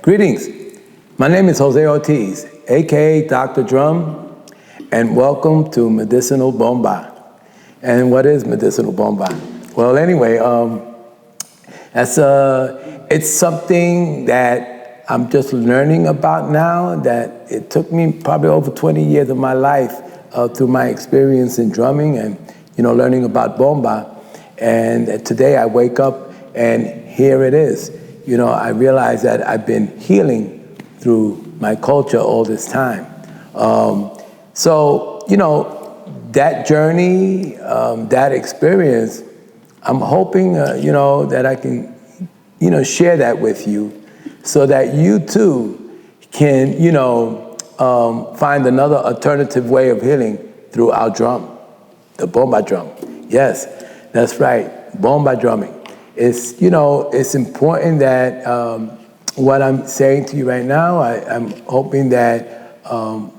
Greetings. My name is Jose Ortiz, aka Dr. Drum, and welcome to Medicinal Bomba. And what is Medicinal Bomba? Well, anyway, it's something that I'm just learning about now, that it took me probably over 20 years of my life through my experience in drumming and learning about bomba. And today I wake up and here it is. I realize that I've been healing through my culture all this time. That journey, that experience, I'm hoping, that I can, share that with you so that you too can, find another alternative way of healing through our drum, the bomba drum. Yes, that's right, bomba drumming. It's important that what I'm saying to you right now, I'm hoping that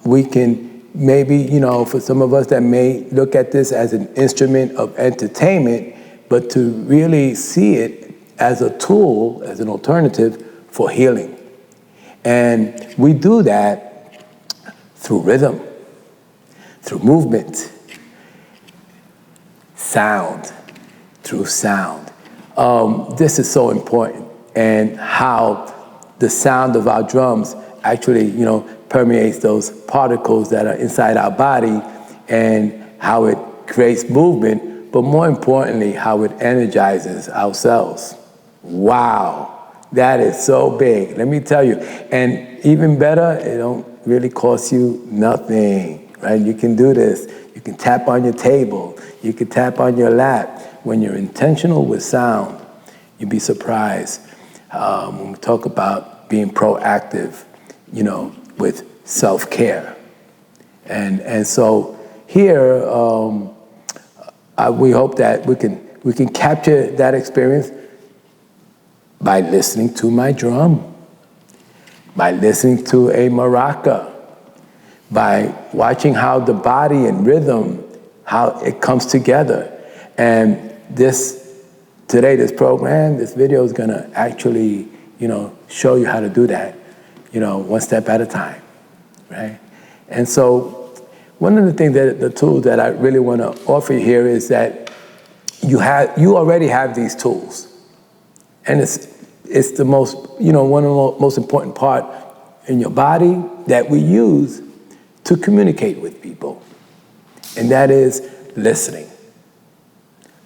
we can maybe, for some of us that may look at this as an instrument of entertainment, but to really see it as a tool, as an alternative for healing. And we do that through rhythm, through movement, sound, through sound. This is so important, and how the sound of our drums actually, permeates those particles that are inside our body, and how it creates movement, but more importantly, how it energizes ourselves. Wow, that is so big, let me tell you. And even better, it don't really cost you nothing, right? You can do this. You can tap on your table. You can tap on your lap. When you're intentional with sound, you'd be surprised when we talk about being proactive, with self-care. And so here, we hope that we can capture that experience by listening to my drum, by listening to a maraca, by watching how the body and rhythm, how it comes together. And today, this program, this video is gonna actually, show you how to do that, one step at a time, right? And so one of the things the tools that I really wanna offer you here is that you already have these tools. And it's the most, one of the most important part in your body that we use to communicate with people. And that is listening.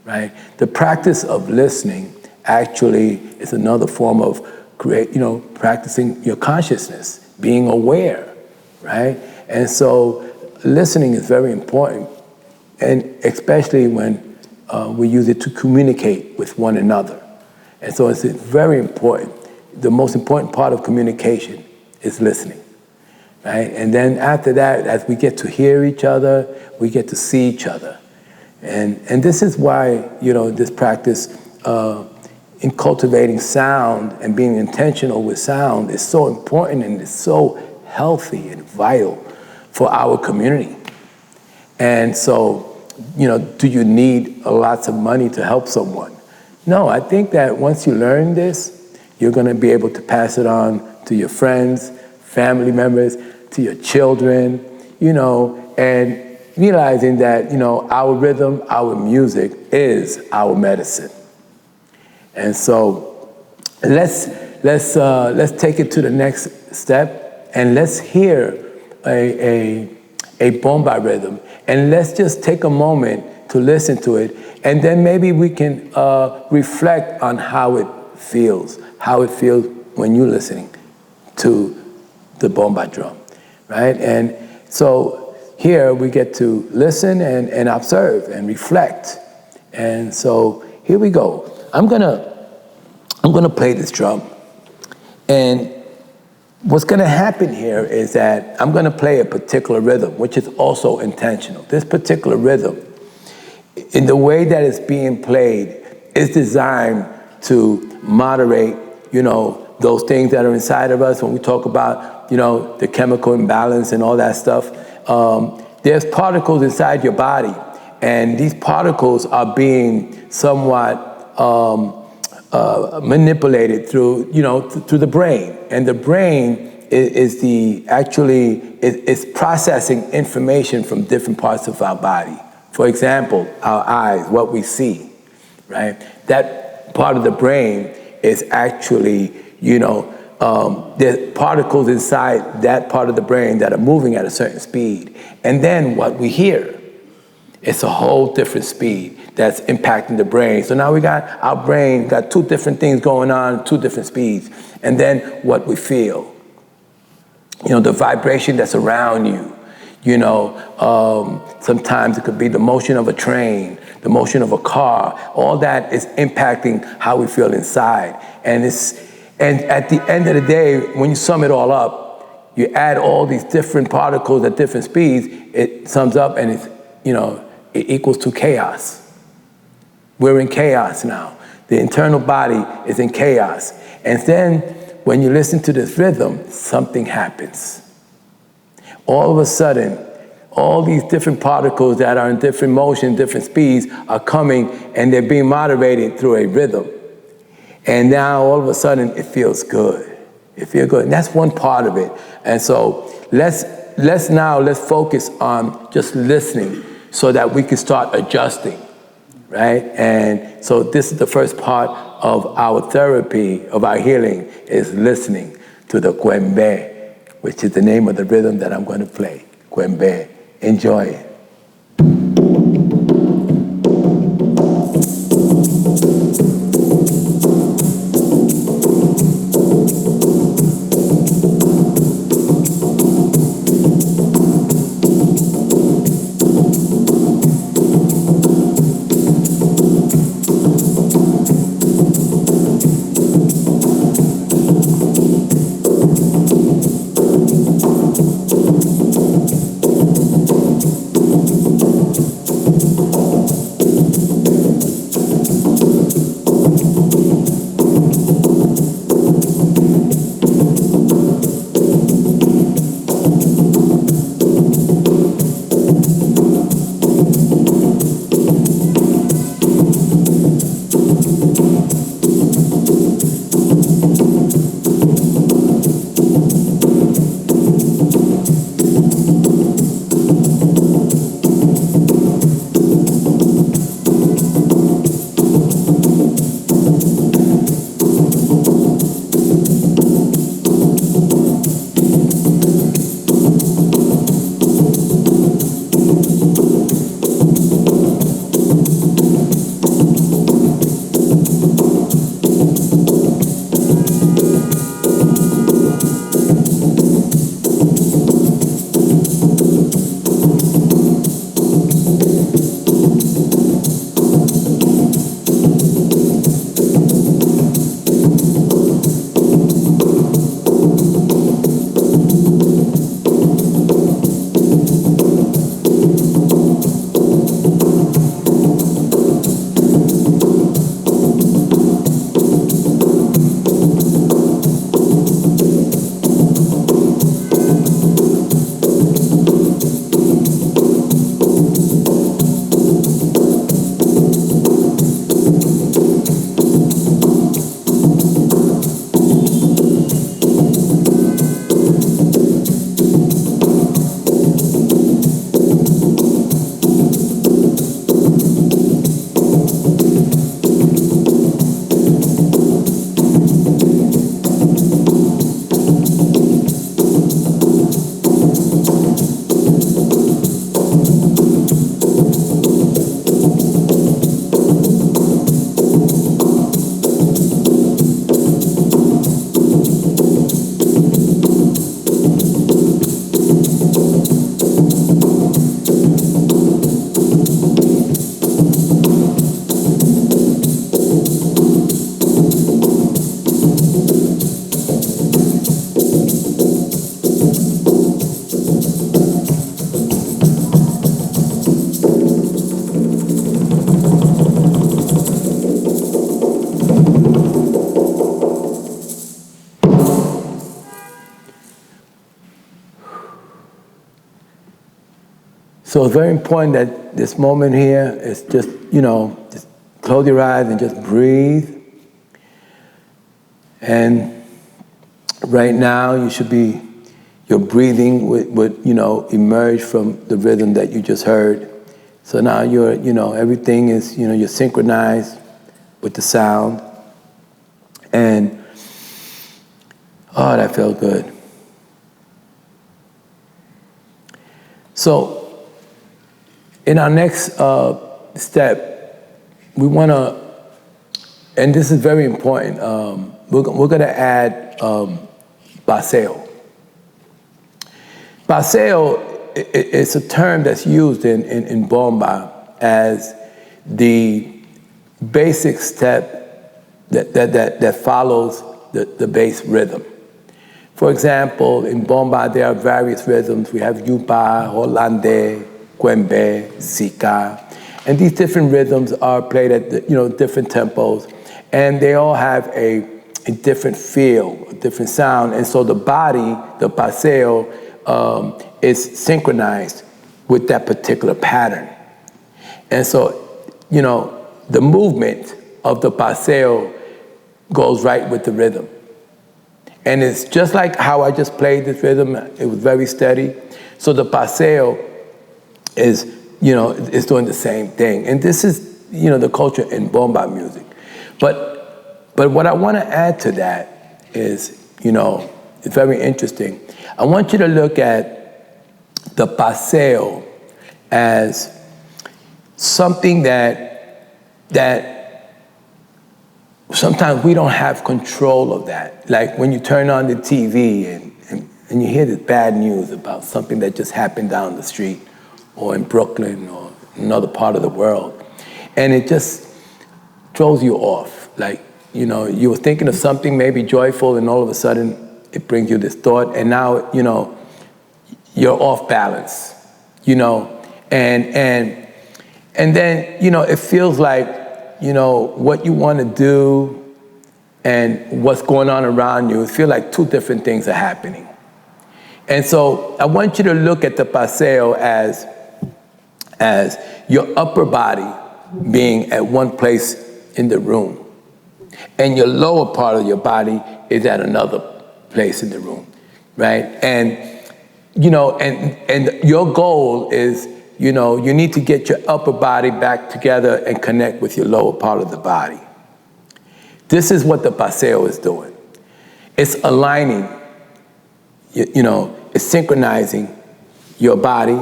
Right? The practice of listening actually is another form of practicing your consciousness, being aware, right? And so listening is very important, and especially when we use it to communicate with one another. And so it's very important. The most important part of communication is listening, right? And then after that, as we get to hear each other, we get to see each other. And this is why, this practice in cultivating sound and being intentional with sound is so important, and it's so healthy and vital for our community. And so, do you need lots of money to help someone? No, I think that once you learn this, you're gonna be able to pass it on to your friends, family members, to your children, and realizing that, our rhythm, our music is our medicine. And so let's take it to the next step, and let's hear a bomba rhythm, and let's just take a moment to listen to it, and then maybe we can reflect on how it feels when you're listening to the bomba drum, right? And so here we get to listen and observe and reflect. And so here we go. I'm gonna play this drum. And what's gonna happen here is that I'm gonna play a particular rhythm, which is also intentional. This particular rhythm, in the way that it's being played, is designed to moderate, those things that are inside of us when we talk about, the chemical imbalance and all that stuff. There's particles inside your body, and these particles are being somewhat manipulated through, through the brain. And the brain is processing information from different parts of our body. For example, our eyes, what we see, right? That part of the brain is actually, there's particles inside that part of the brain that are moving at a certain speed. And then what we hear, it's a whole different speed that's impacting the brain. So now our brain got two different things going on, two different speeds. And then what we feel, the vibration that's around you. Sometimes it could be the motion of a train, the motion of a car. All that is impacting how we feel inside. And at the end of the day, when you sum it all up, you add all these different particles at different speeds, it sums up and it equals to chaos. We're in chaos now. The internal body is in chaos. And then when you listen to this rhythm, something happens. All of a sudden, all these different particles that are in different motion, different speeds are coming and they're being moderated through a rhythm. And now all of a sudden it feels good. It feels good. And that's one part of it. And so let's focus on just listening so that we can start adjusting, right? And so this is the first part of our therapy, of our healing, is listening to the Cuembe, which is the name of the rhythm that I'm going to play. Cuembe. Enjoy it. So it's very important that this moment here is just, just close your eyes and just breathe. And Right now, your breathing would emerge from the rhythm that you just heard. So now everything is, you're synchronized with the sound. And, oh, that felt good. So, in our next step, we want to, and this is very important, we're going to add paseo. Paseo is a term that's used in bomba as the basic step that follows the bass rhythm. For example, in bomba, there are various rhythms. We have yupa, holande, cuembe, sika. And these different rhythms are played at different tempos. And they all have a different feel, a different sound. And so the body, the paseo, is synchronized with that particular pattern. And so, the movement of the paseo goes right with the rhythm. And it's just like how I just played this rhythm. It was very steady. So the paseo is doing the same thing. And this is, the culture in bomba music. But what I want to add to that is, it's very interesting. I want you to look at the paseo as something that sometimes we don't have control of that. Like when you turn on the TV and you hear this bad news about something that just happened down the street or in Brooklyn or another part of the world. And it just throws you off. Like, you were thinking of something maybe joyful and all of a sudden it brings you this thought and now, you're off balance, and then, it feels like, what you want to do and what's going on around you, it feels like two different things are happening. And so I want you to look at the paseo as your upper body being at one place in the room, and your lower part of your body is at another place in the room, right? And and your goal is, you need to get your upper body back together and connect with your lower part of the body. This is what the paseo is doing. It's aligning, it's synchronizing your body,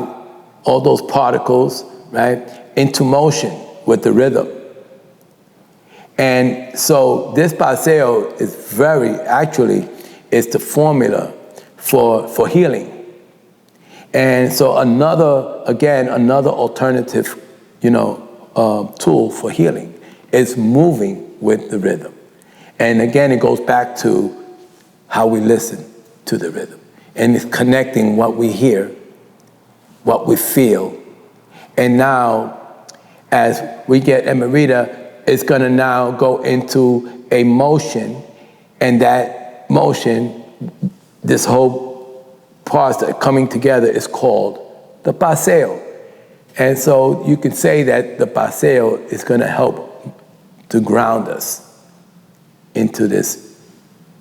all those particles, right, into motion with the rhythm. And so this paseo is it's the formula for healing. And so another alternative, tool for healing is moving with the rhythm. And again, it goes back to how we listen to the rhythm. And it's connecting what we hear, what we feel. And now, as we get Emerita, it's gonna now go into a motion, and that motion, this whole parts that are coming together is called the paseo. And so you can say that the paseo is going to help to ground us into this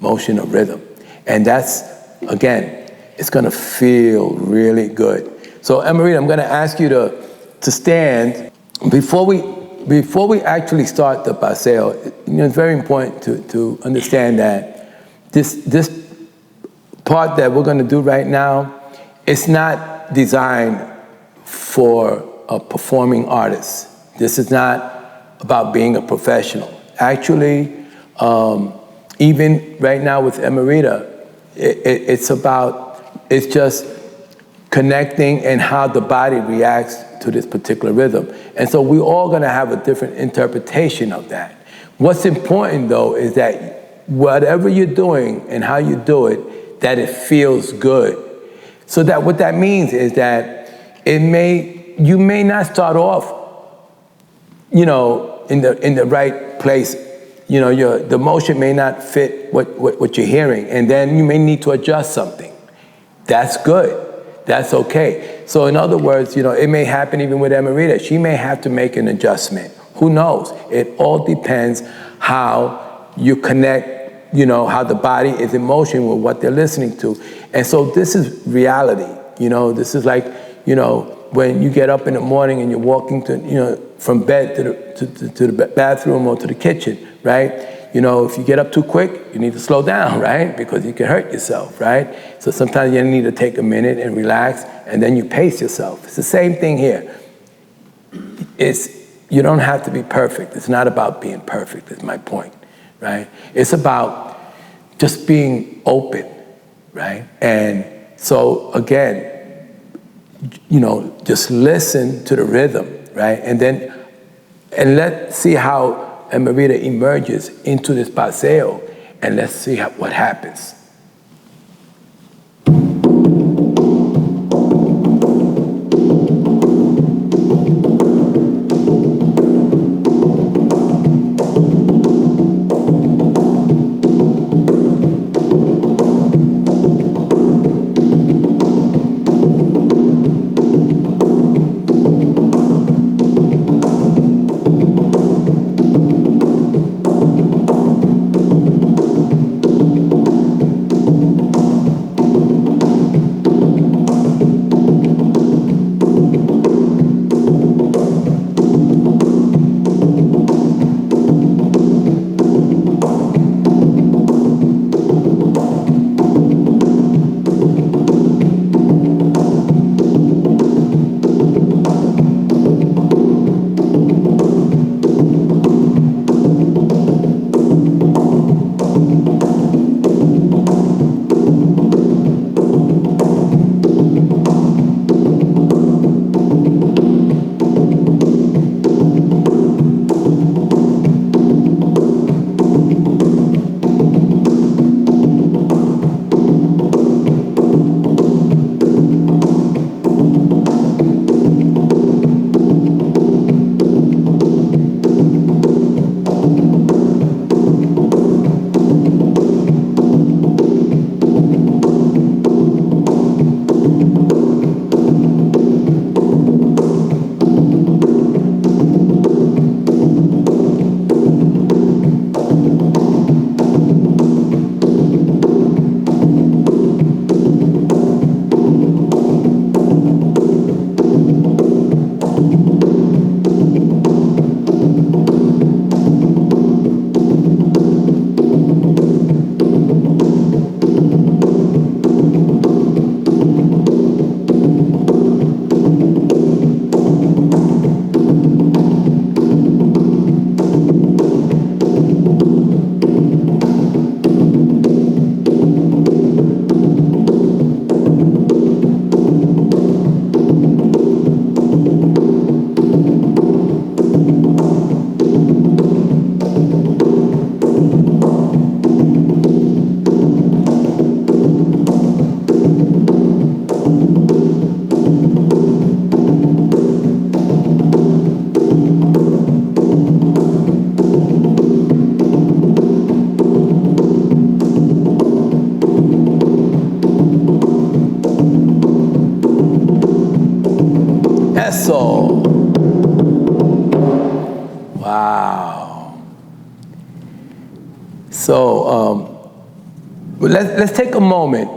motion of rhythm. And that's, again, it's going to feel really good. So Emerita, I'm going to ask you to stand. Before we actually start the paseo, it's very important to understand that this part that we're going to do right now, it's not designed for a performing artist. This is not about being a professional. Actually, even right now with Emerita, it's just connecting and how the body reacts to this particular rhythm. And so we're all going to have a different interpretation of that. What's important, though, is that whatever you're doing and how you do it, that it feels good. So that what that means is that you may not start off, in the right place. The motion may not fit what you're hearing, and then you may need to adjust something. That's good. That's okay. So in other words, it may happen even with Emerita. She may have to make an adjustment. Who knows? It all depends how you connect you know, how the body is in motion with what they're listening to. And so this is reality, you know, this is like, you know, when you get up in the morning and you're walking to, you know, from bed to the bathroom or to the kitchen, right? You know, if you get up too quick, you need to slow down, right? Because you can hurt yourself, right? So sometimes you need to take a minute and relax, and then you pace yourself. It's the same thing here. You don't have to be perfect. It's not about being perfect, is my point, right? It's about just being open, right? And so again, you know, just listen to the rhythm, right? And let's see how Emerita emerges into this paseo, and let's see what happens. Eso. Wow. So let's take a moment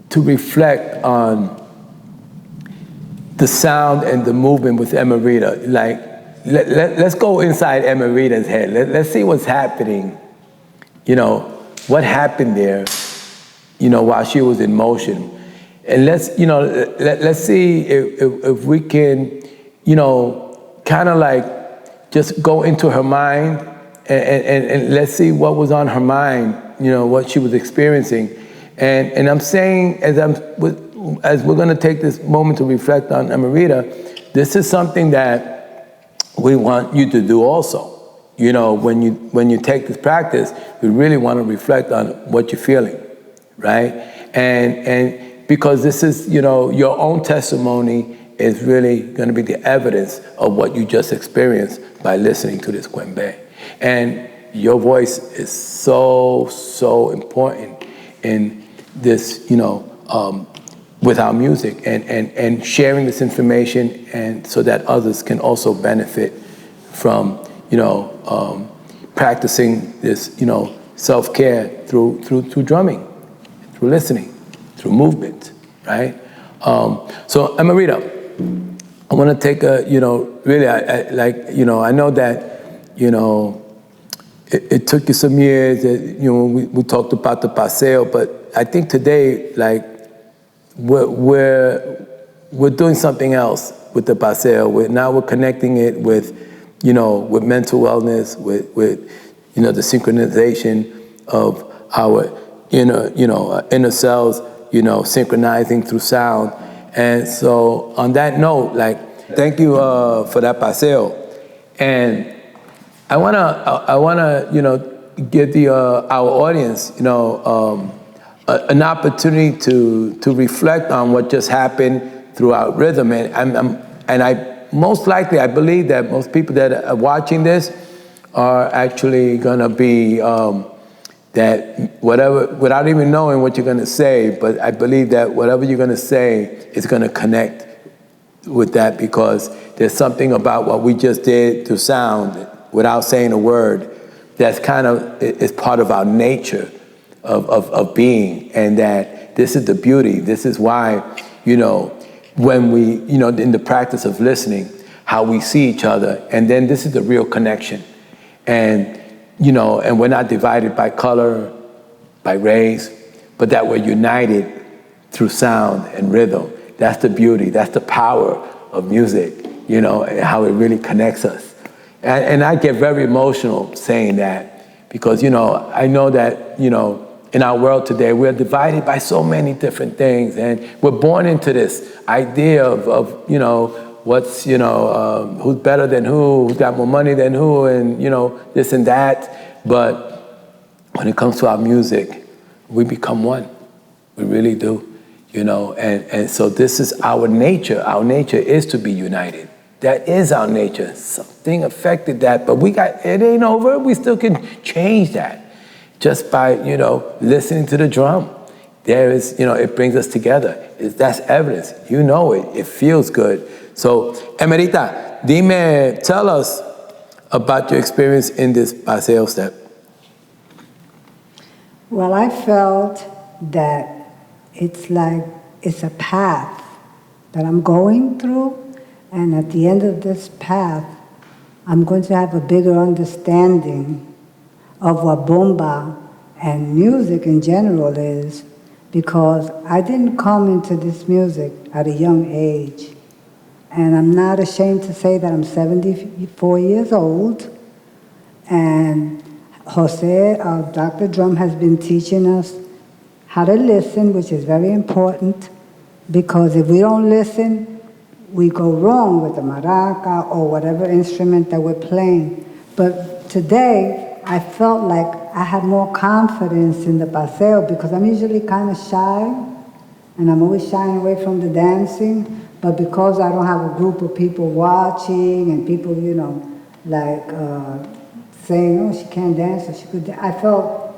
to reflect on the sound and the movement with Emerita. Like, let's go inside Emerita's head. Let's see what's happening. You know, what happened there, you know, while she was in motion. And let's see if we can, you know, kind of like just go into her mind and let's see what was on her mind, you know, what she was experiencing. And I'm saying, as we're going to take this moment to reflect on Emerita, this is something that we want you to do also. You know, when you take this practice, we really want to reflect on what you're feeling, right? And because this is, you know, your own testimony is really going to be the evidence of what you just experienced by listening to this Cuembe. And your voice is so, so important in this, you know, with our music and sharing this information, and so that others can also benefit from, you know, practicing this, you know, self-care through drumming, through listening, through movement, right? So Amarita, I want to take a, really, I know that, it took you some years that, we talked about the paseo, but I think today, like, we're doing something else with the paseo. Now we're connecting it with, with mental wellness, with the synchronization of our inner selves, synchronizing through sound. And so on that note, like, thank you for that paseo. And I wanna, give our audience, an opportunity to reflect on what just happened throughout rhythm. And I most likely, I believe that most people that are watching this are actually gonna be that whatever, without even knowing what you're gonna say, but I believe that whatever you're gonna say is gonna connect with that, because there's something about what we just did through sound without saying a word that's kind of, is part of our nature of being, and that this is the beauty. This is why, when we, in the practice of listening, how we see each other, and then this is the real connection. And, and we're not divided by color, by race, but that we're united through sound and rhythm. That's the beauty, that's the power of music, and how it really connects us. And I get very emotional saying that, because, I know that, in our world today, we're divided by so many different things, and we're born into this idea of what's, who's better than who's got more money than who, and, this and that. But when it comes to our music, we become one. We really do, and so this is our nature. Our nature is to be united. That is our nature. Something affected that, but it ain't over. We still can change that just by, listening to the drum. There is, it brings us together. That's evidence. It feels good. So, Emerita, tell us about your experience in this paseo step. Well, I felt that it's like, it's a path that I'm going through, and at the end of this path, I'm going to have a bigger understanding of what bomba and music in general is, because I didn't come into this music at a young age. And I'm not ashamed to say that I'm 74 years old, and Jose, Dr. Drum, has been teaching us how to listen, which is very important, because if we don't listen, we go wrong with the maraca or whatever instrument that we're playing. But today, I felt like I had more confidence in the paseo, because I'm usually kind of shy, and I'm always shying away from the dancing. But because I don't have a group of people watching and people, saying, oh, she can't dance, or she could dance, I felt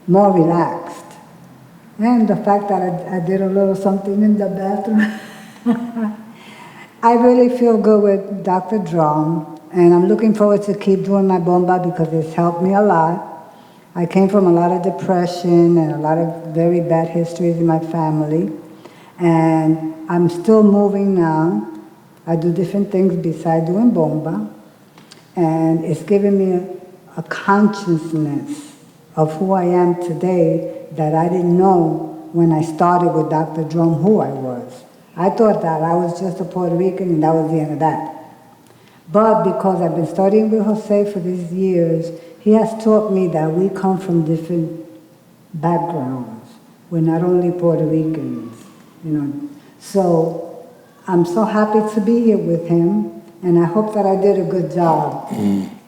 more relaxed. And the fact that I did a little something in the bathroom. I really feel good with Dr. Drum, and I'm looking forward to keep doing my bomba, because it's helped me a lot. I came from a lot of depression and a lot of very bad histories in my family, and I'm still moving now. I do different things besides doing bomba, and it's given me a consciousness of who I am today that I didn't know when I started with Dr. Drum who I was. I thought that I was just a Puerto Rican and that was the end of that. But because I've been studying with Jose for these years, he has taught me that we come from different backgrounds. We're not only Puerto Ricans, So I'm so happy to be here with him, and I hope that I did a good job.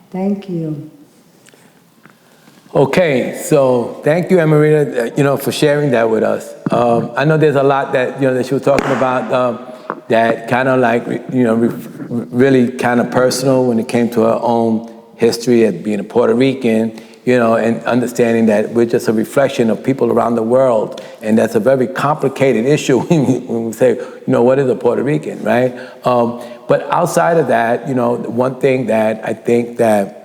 Thank you. Okay, so thank you, Emerita, for sharing that with us. I know there's a lot that, that she was talking about that kind of like, really kind of personal when it came to her own history as being a Puerto Rican, and understanding that we're just a reflection of people around the world. And that's a very complicated issue when we say, what is a Puerto Rican, right? But outside of that, one thing that I think that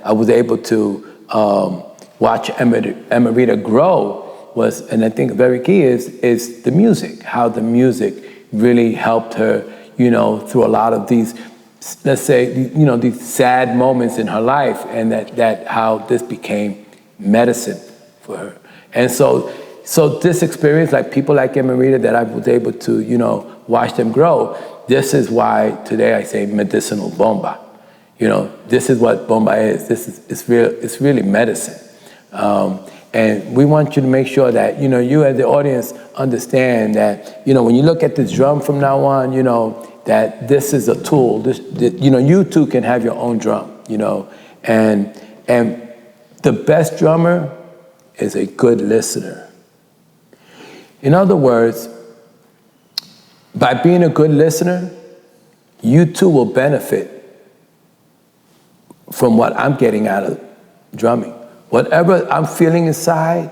I was able to watch Emerita grow was, and I think very key is the music, how the music really helped her, through a lot of these, let's say, these sad moments in her life, and that how this became medicine for her. And so this experience, like people like Emerita that I was able to, watch them grow, this is why today I say medicinal bomba. This is what bomba is. It's really medicine. And we want you to make sure that, you as the audience understand that, when you look at this drum from now on, that this is a tool. You too can have your own drum, and the best drummer is a good listener. In other words, by being a good listener, you too will benefit from what I'm getting out of drumming. Whatever I'm feeling inside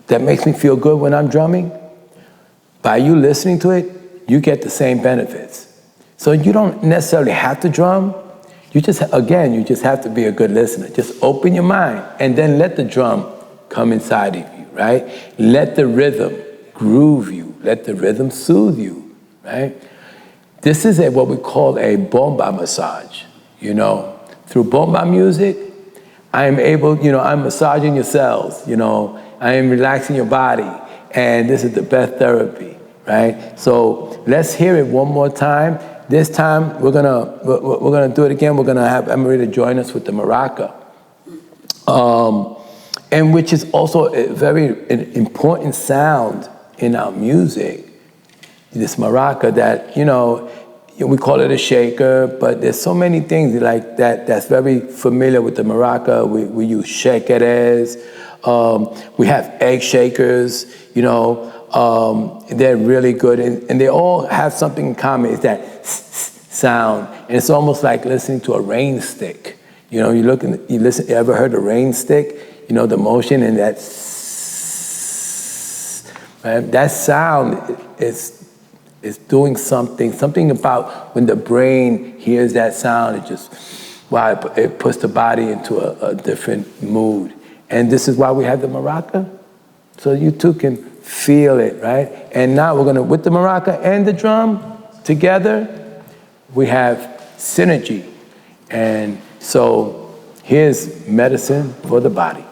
that makes me feel good when I'm drumming, by you listening to it, you get the same benefits. So you don't necessarily have to drum. You just have to be a good listener. Just open your mind and then let the drum come inside of you, right? Let the rhythm groove you. Let the rhythm soothe you, right? This is what we call a bomba massage, Through bomba music, I am able, I'm massaging your cells, I am relaxing your body, and this is the best therapy, right? So let's hear it one more time. This time we're gonna do it again. We're gonna have Emerita join us with the maraca, and which is also a very important sound in our music. This maraca that we call it a shaker, but there's so many things like that's very familiar with the maraca. We use shakeres. We have egg shakers, they're really good. And they all have something in common. It's that sound. And it's almost like listening to a rain stick. You listen, you ever heard a rain stick? The motion and that, right? That sound is doing something about when the brain hears that sound, it puts the body into a different mood. And this is why we have the maraca, so you too can feel it, right? And now we're gonna, with the maraca and the drum together, we have synergy. And so here's medicine for the body.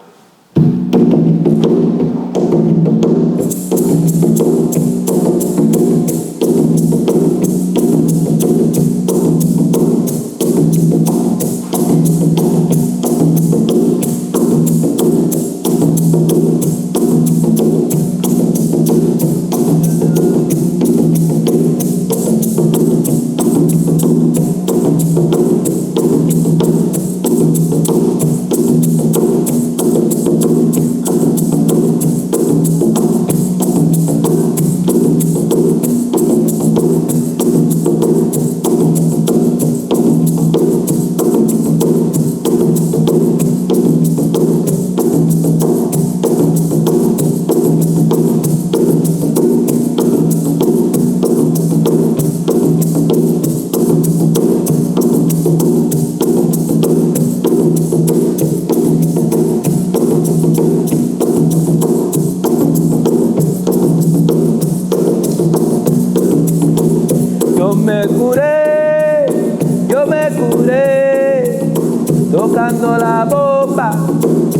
tocando la bomba,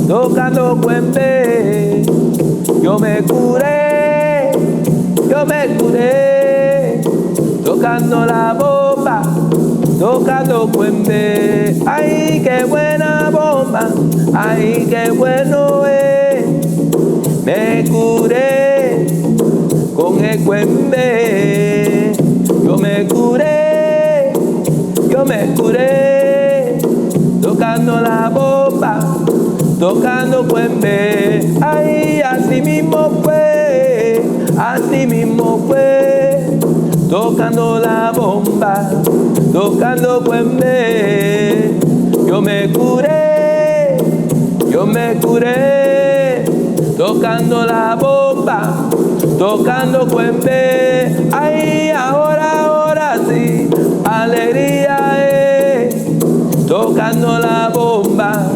tocando Cuembe. Yo me curé, tocando la bomba, tocando Cuembe. Ay, qué buena bomba, ay, qué bueno es. Me curé con el Cuembe. Yo me curé, tocando la bomba, tocando Cuembe. Ay, así mismo fue, tocando la bomba, tocando Cuembe. Yo me curé, tocando la bomba, tocando Cuembe. Ay, ahora sí, alegría es, tocando la bomba,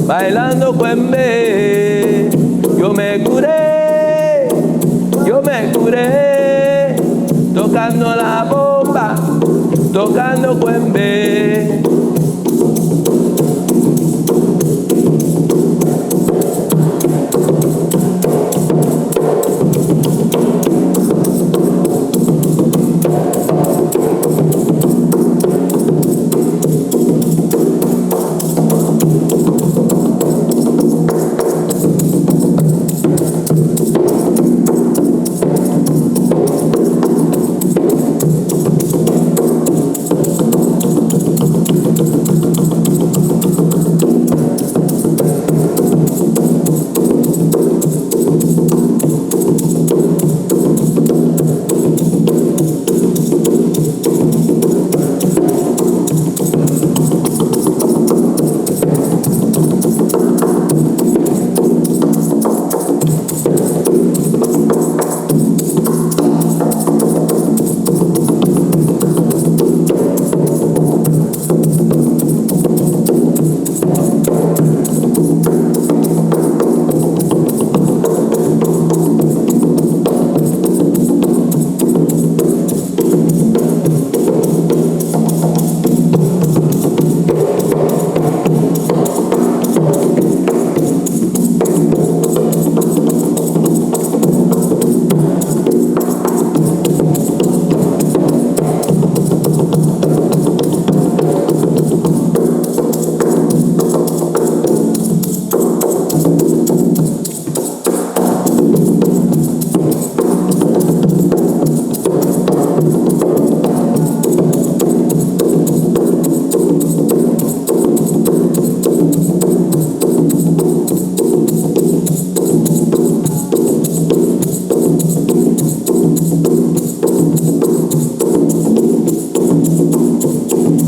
bailando cuembe. Yo me curé, tocando la bomba, tocando cuembe.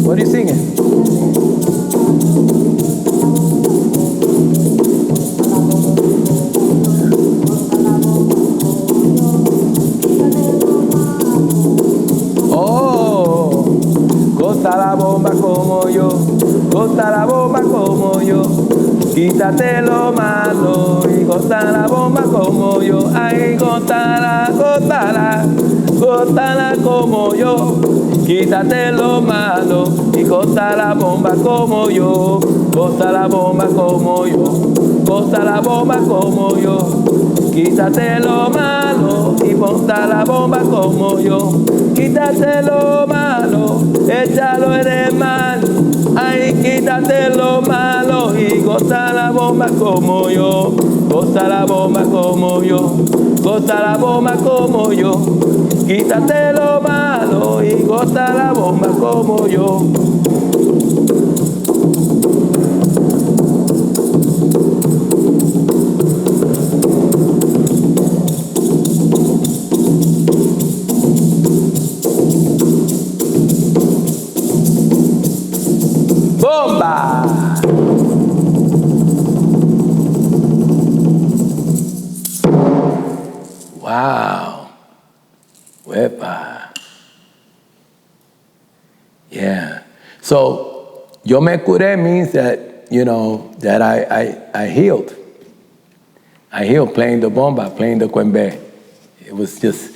What are you singing? Oh, gota la bomba como yo, gota la bomba como yo. Quítate lo malo y gota la bomba como yo. Ay, gótala, gótala, gótala como yo. Quítate lo malo y gota la bomba como yo. Gota la bomba como yo. Gota la bomba como yo. Quítate lo malo y monta la bomba como yo. Quítate lo malo, échalo en el mar. Ay, quítate lo malo y goza la bomba como yo. Goza la bomba como yo. Goza la bomba como yo. Quítate lo malo y goza la bomba como yo. ¡Bomba! Wow. Wepa. Yeah. So, yo me curé means that, you know, that I healed. I healed playing the bomba, playing the cuembe. It was just,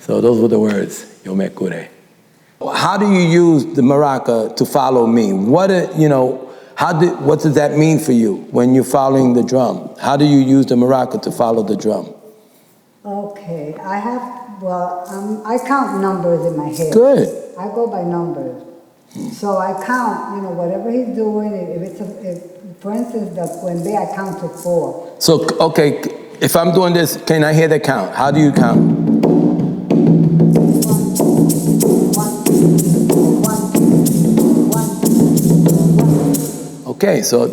so those were the words, yo me curé. How do you use the maraca to follow me? What does that mean for you when you're following the drum? How do you use the maraca to follow the drum? Okay, I count numbers in my head. Good. I go by numbers. So I count, whatever he's doing. If for instance, the cuembe, I count to 4. So, okay, if I'm doing this, can I hear the count? How do you count? 1. Okay, so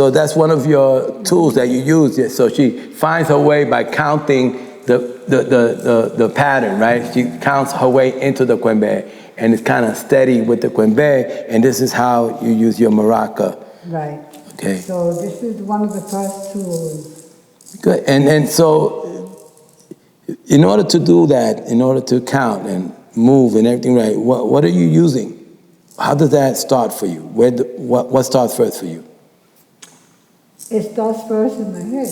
that's one of your tools that you use. So she finds her way by counting the pattern, right? She counts her way into the cuembe, and it's kind of steady with the cuembe, and this is how you use your maraca. Right. Okay. So this is one of the first tools. Good, and so in order to do that, in order to count and move and everything, right? What are you using? How does that start for you? What starts first for you? It starts first in my head.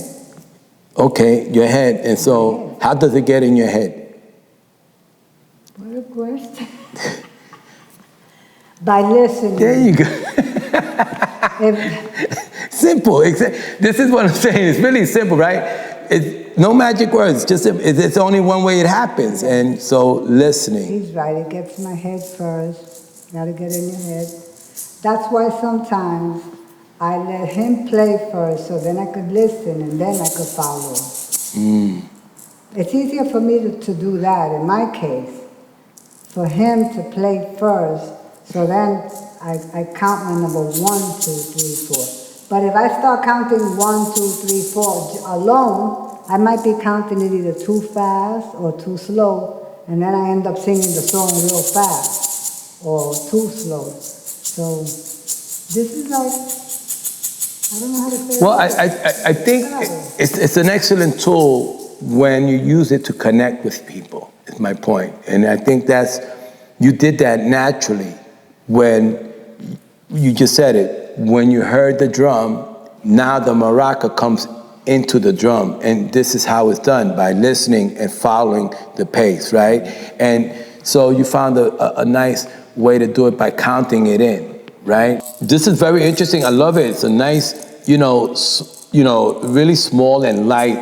Okay, your head. And so, how does it get in your head? What a question. By listening. There you go. Simple. This is what I'm saying. It's really simple, right? It's no magic words. It's only one way it happens. And so, listening. He's right. It gets in my head first. Got to get in your head. That's why sometimes I let him play first, so then I could listen and then I could follow. It's easier for me to do that in my case. For him to play first, so then I count my number 1, 2, 3, 4. But if I start counting 1, 2, 3, 4 alone, I might be counting it either too fast or too slow, and then I end up singing the song real fast or too slow. So this is like, I don't know how to say it. Well, I think it's an excellent tool when you use it to connect with people, is my point. And I think you did that naturally when you just said it. When you heard the drum, now the maraca comes into the drum. And this is how it's done, by listening and following the pace, right? And so you found a nice way to do it by counting it in, right? This is very interesting. I love it. It's a nice, really small and light.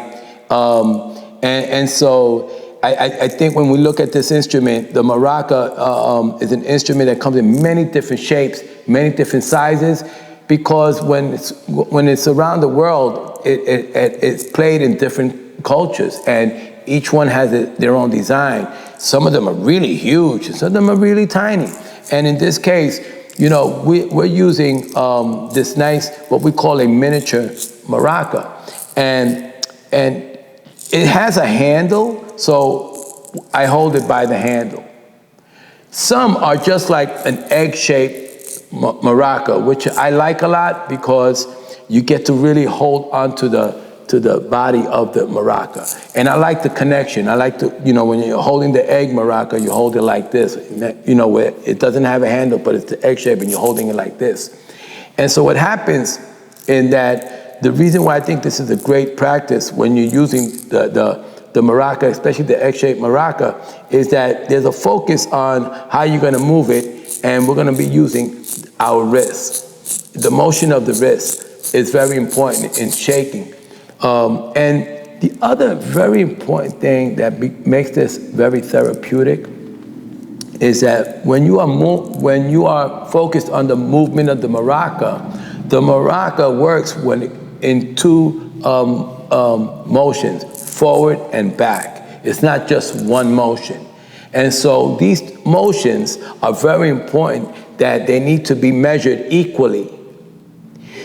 And so I think when we look at this instrument, the maraca is an instrument that comes in many different shapes, many different sizes, because when it's around the world, it's played in different cultures, and each one has their own design. Some of them are really huge, and some of them are really tiny. And in this case, we're using this nice, what we call a miniature maraca, and it has a handle, so I hold it by the handle. Some are just like an egg-shaped maraca, which I like a lot because you get to really hold onto the body of the maraca. And I like the connection. I like when you're holding the egg maraca, you hold it like this, where it doesn't have a handle, but it's the egg shape and you're holding it like this. And so what happens in that, the reason why I think this is a great practice when you're using the maraca, especially the egg-shaped maraca, is that there's a focus on how you're going to move it, and we're going to be using our wrist. The motion of the wrist is very important in shaking. And the other very important thing that makes this very therapeutic is that when you are focused on the movement of the maraca works in two motions, forward and back. It's not just one motion. And so these motions are very important, that they need to be measured equally.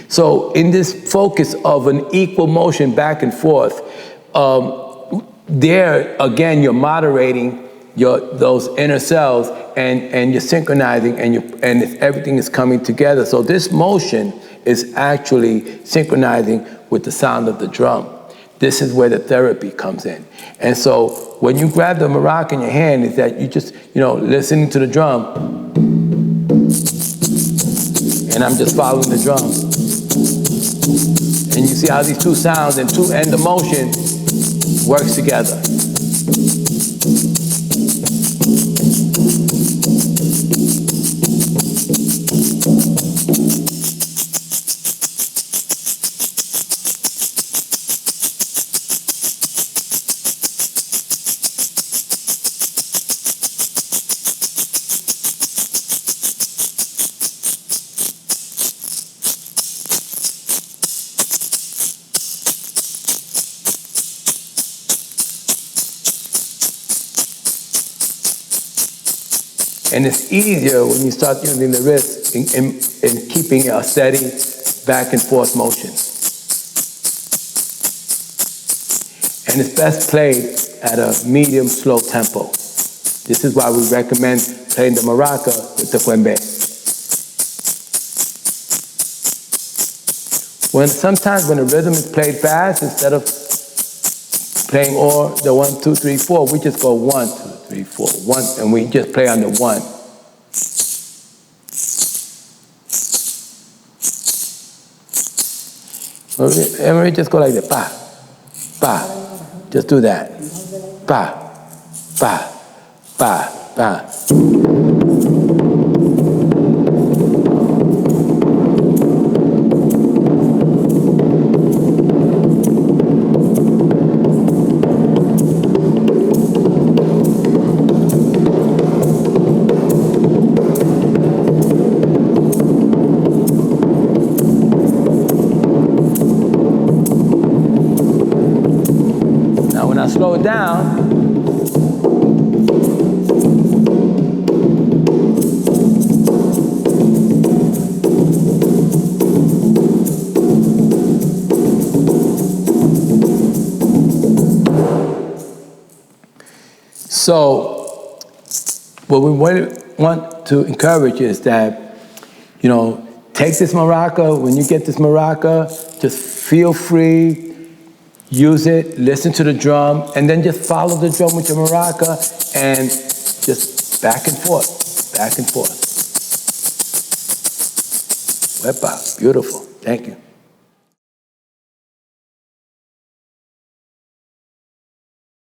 So in this focus of an equal motion back and forth, there again you're moderating those inner cells, and you're synchronizing, and everything is coming together. So this motion is actually synchronizing with the sound of the drum. This is where the therapy comes in. And so when you grab the maraca in your hand, is that you just, listening to the drum, and I'm just following the drum. And you see how these two sounds and the motion works together. And it's easier when you start using the wrist in keeping a steady back and forth motion. And it's best played at a medium slow tempo. This is why we recommend playing the maraca with the cuembe. Sometimes when the rhythm is played fast, instead of playing the 1, 2, 3, 4, we just go 1, 2, 3, 4, 1, and we just play on the 1. Marie, just go like that. Pa, pa. Just do that. Pa, pa, pa, pa. When I slow it down, so what we want to encourage is that, you know, take this maraca. When you get this maraca, just feel free. Use it, listen to the drum, and then just follow the drum with your maraca and just back and forth, back and forth. Wepa, beautiful. Thank you.